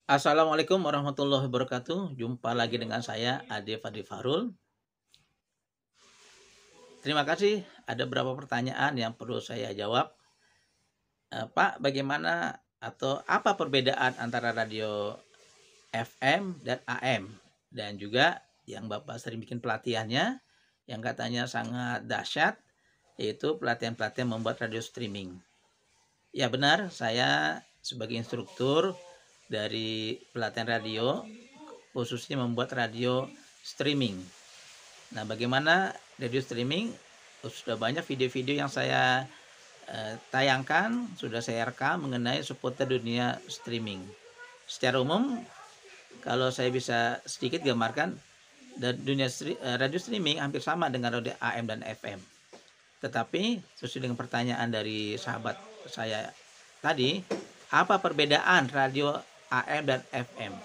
Assalamualaikum warahmatullahi wabarakatuh. Jumpa lagi dengan saya Ade Fadli Farul. Terima kasih. Ada beberapa pertanyaan yang perlu saya jawab. Pak, bagaimana atau apa perbedaan antara radio FM dan AM? Dan juga yang Bapak sering bikin pelatihannya, yang katanya sangat dahsyat, yaitu pelatihan-pelatihan membuat radio streaming. Ya benar, saya sebagai instruktur dari pelatihan radio, khususnya membuat radio streaming. Nah, bagaimana radio streaming? Sudah banyak video-video yang saya tayangkan, sudah saya rekam mengenai seputar dunia streaming. Secara umum, kalau saya bisa sedikit gambarkan, dunia radio streaming hampir sama dengan radio AM dan FM. Tetapi sesuai dengan pertanyaan dari sahabat saya tadi, apa perbedaan radio AM dan FM?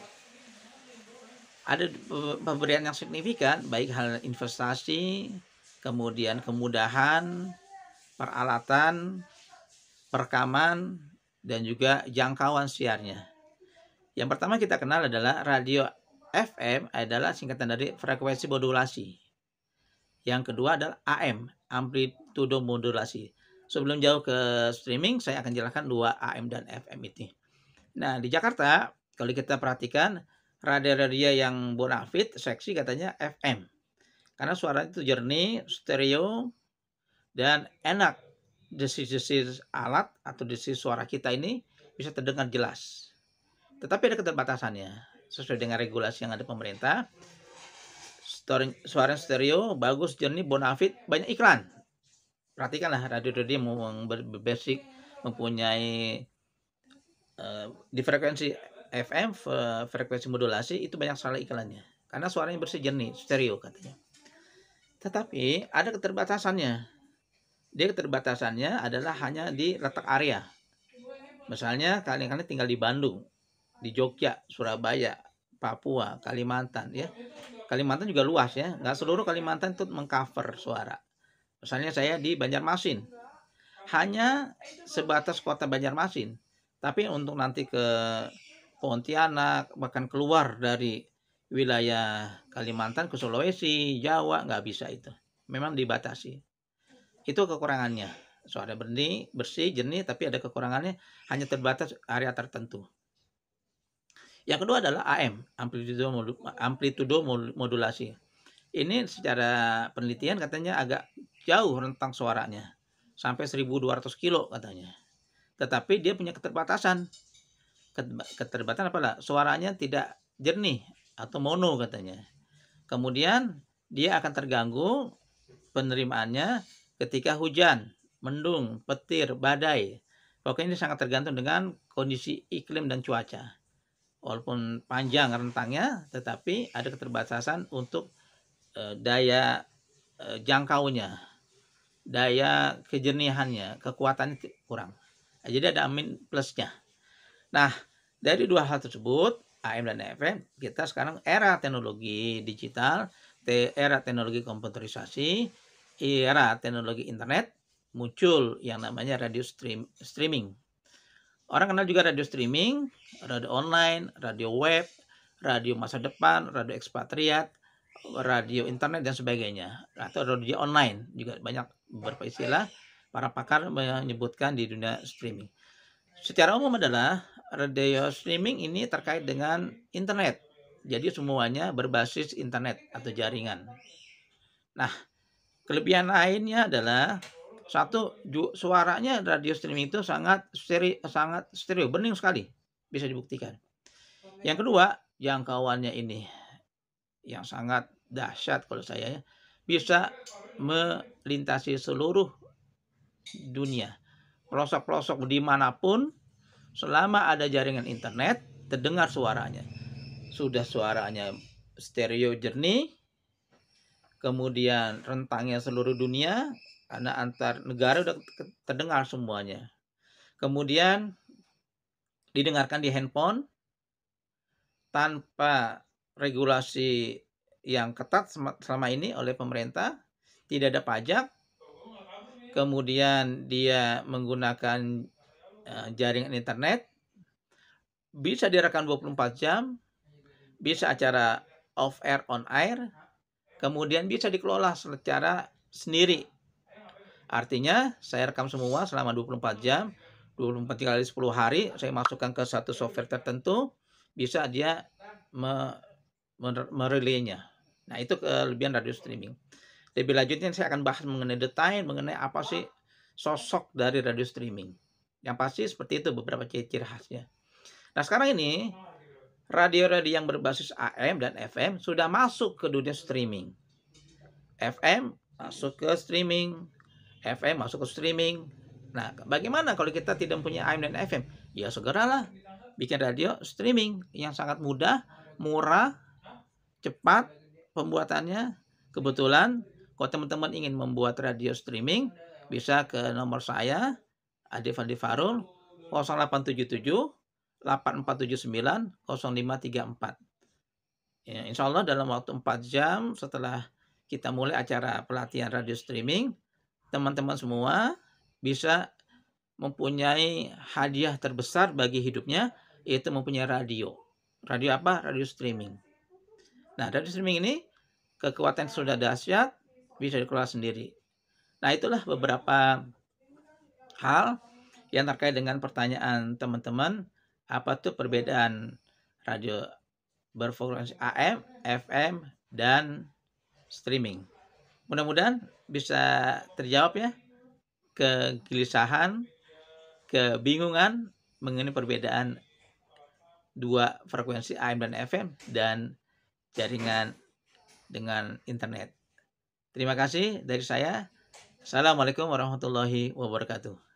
Ada pemberian yang signifikan, baik hal investasi, kemudian kemudahan, peralatan, perekaman, dan juga jangkauan siarnya. Yang pertama kita kenal adalah radio FM adalah singkatan dari frekuensi modulasi. Yang kedua adalah AM, amplitudo modulasi. Sebelum jauh ke streaming, saya akan jelaskan dua AM dan FM ini. Nah, di Jakarta, kalau kita perhatikan, radio-radio yang bonafit, seksi katanya FM. Karena suaranya itu jernih, stereo, dan enak. Desis-desis alat atau desis suara kita ini bisa terdengar jelas. Tetapi ada keterbatasannya. Sesuai dengan regulasi yang ada pemerintah, suara stereo, bagus, jernih, bonafit, banyak iklan. Perhatikanlah radio-radio yang berbasic mempunyai di frekuensi FM, frekuensi modulasi, itu banyak sekali iklannya. Karena suaranya bersih, jernih, stereo katanya. Tetapi ada keterbatasannya. Dia keterbatasannya adalah hanya di letak area. Misalnya kalian tinggal di Bandung, di Jogja, Surabaya, Papua, Kalimantan ya. Kalimantan juga luas ya, nggak seluruh Kalimantan itu mengcover suara. Misalnya saya di Banjarmasin, hanya sebatas kota Banjarmasin. Tapi untuk nanti ke Pontianak, bahkan keluar dari wilayah Kalimantan ke Sulawesi, Jawa, nggak bisa itu. Memang dibatasi. Itu kekurangannya. Suara bersih, jernih, tapi ada kekurangannya, hanya terbatas area tertentu. Yang kedua adalah AM, amplitudo modulasi. Ini secara penelitian katanya agak jauh rentang suaranya, sampai 1.200 kilo katanya. Tetapi dia punya keterbatasan. Keterbatasan apa? Suaranya tidak jernih atau mono katanya. Kemudian dia akan terganggu penerimaannya ketika hujan, mendung, petir, badai. Pokoknya ini sangat tergantung dengan kondisi iklim dan cuaca. Walaupun panjang rentangnya, tetapi ada keterbatasan untuk daya jangkaunya, daya kejernihannya, kekuatannya kurang. Jadi ada amin plusnya. Nah, dari dua hal tersebut, AM dan FM, kita sekarang era teknologi digital, era teknologi komputerisasi, era teknologi internet, muncul yang namanya radio streaming. Orang kenal juga radio streaming, radio online, radio web, radio masa depan, radio ekspatriat, radio internet dan sebagainya. Atau radio online, juga banyak beberapa istilah para pakar menyebutkan di dunia streaming. Secara umum adalah radio streaming ini terkait dengan internet. Jadi semuanya berbasis internet atau jaringan. Nah, kelebihan lainnya adalah satu, suaranya radio streaming itu sangat stereo, bening sekali, bisa dibuktikan. Yang kedua, jangkauannya ini yang sangat dahsyat kalau saya ya, bisa melintasi seluruh dunia, pelosok-pelosok dimanapun, selama ada jaringan internet, terdengar suaranya. Sudah suaranya stereo jernih, kemudian rentangnya seluruh dunia, karena antar negara udah terdengar semuanya. Kemudian didengarkan di handphone tanpa regulasi yang ketat selama ini oleh pemerintah, tidak ada pajak. Kemudian dia menggunakan jaringan internet, bisa direkam 24 jam, bisa acara off air, on air, kemudian bisa dikelola secara sendiri. Artinya saya rekam semua selama 24 jam, 24 kali 10 hari, saya masukkan ke satu software tertentu, bisa dia merelaynya. Nah, itu kelebihan radio streaming. Lebih lanjutnya saya akan bahas mengenai detail, mengenai apa sih sosok dari radio streaming. Yang pasti seperti itu beberapa ciri khasnya. Nah, sekarang ini radio-radio yang berbasis AM dan FM sudah masuk ke dunia streaming. FM masuk ke streaming, FM masuk ke streaming. Nah, bagaimana kalau kita tidak punya AM dan FM? Ya segeralah bikin radio streaming yang sangat mudah, murah, cepat pembuatannya. Kebetulan kalau teman-teman ingin membuat radio streaming, bisa ke nomor saya, Ade Fandi Farul, 0877 8479 0534. Ya, insya Allah dalam waktu 4 jam setelah kita mulai acara pelatihan radio streaming, teman-teman semua bisa mempunyai hadiah terbesar bagi hidupnya, yaitu mempunyai radio. Radio apa? Radio streaming. Nah, radio streaming ini kekuatan sudah dahsyat, bisa dikelola sendiri. Nah, itulah beberapa hal yang terkait dengan pertanyaan teman-teman, apa tuh perbedaan radio berfrekuensi AM, FM, dan streaming. Mudah-mudahan bisa terjawab ya kegelisahan, kebingungan mengenai perbedaan dua frekuensi AM dan FM dan jaringan dengan internet. Terima kasih dari saya. Assalamualaikum warahmatullahi wabarakatuh.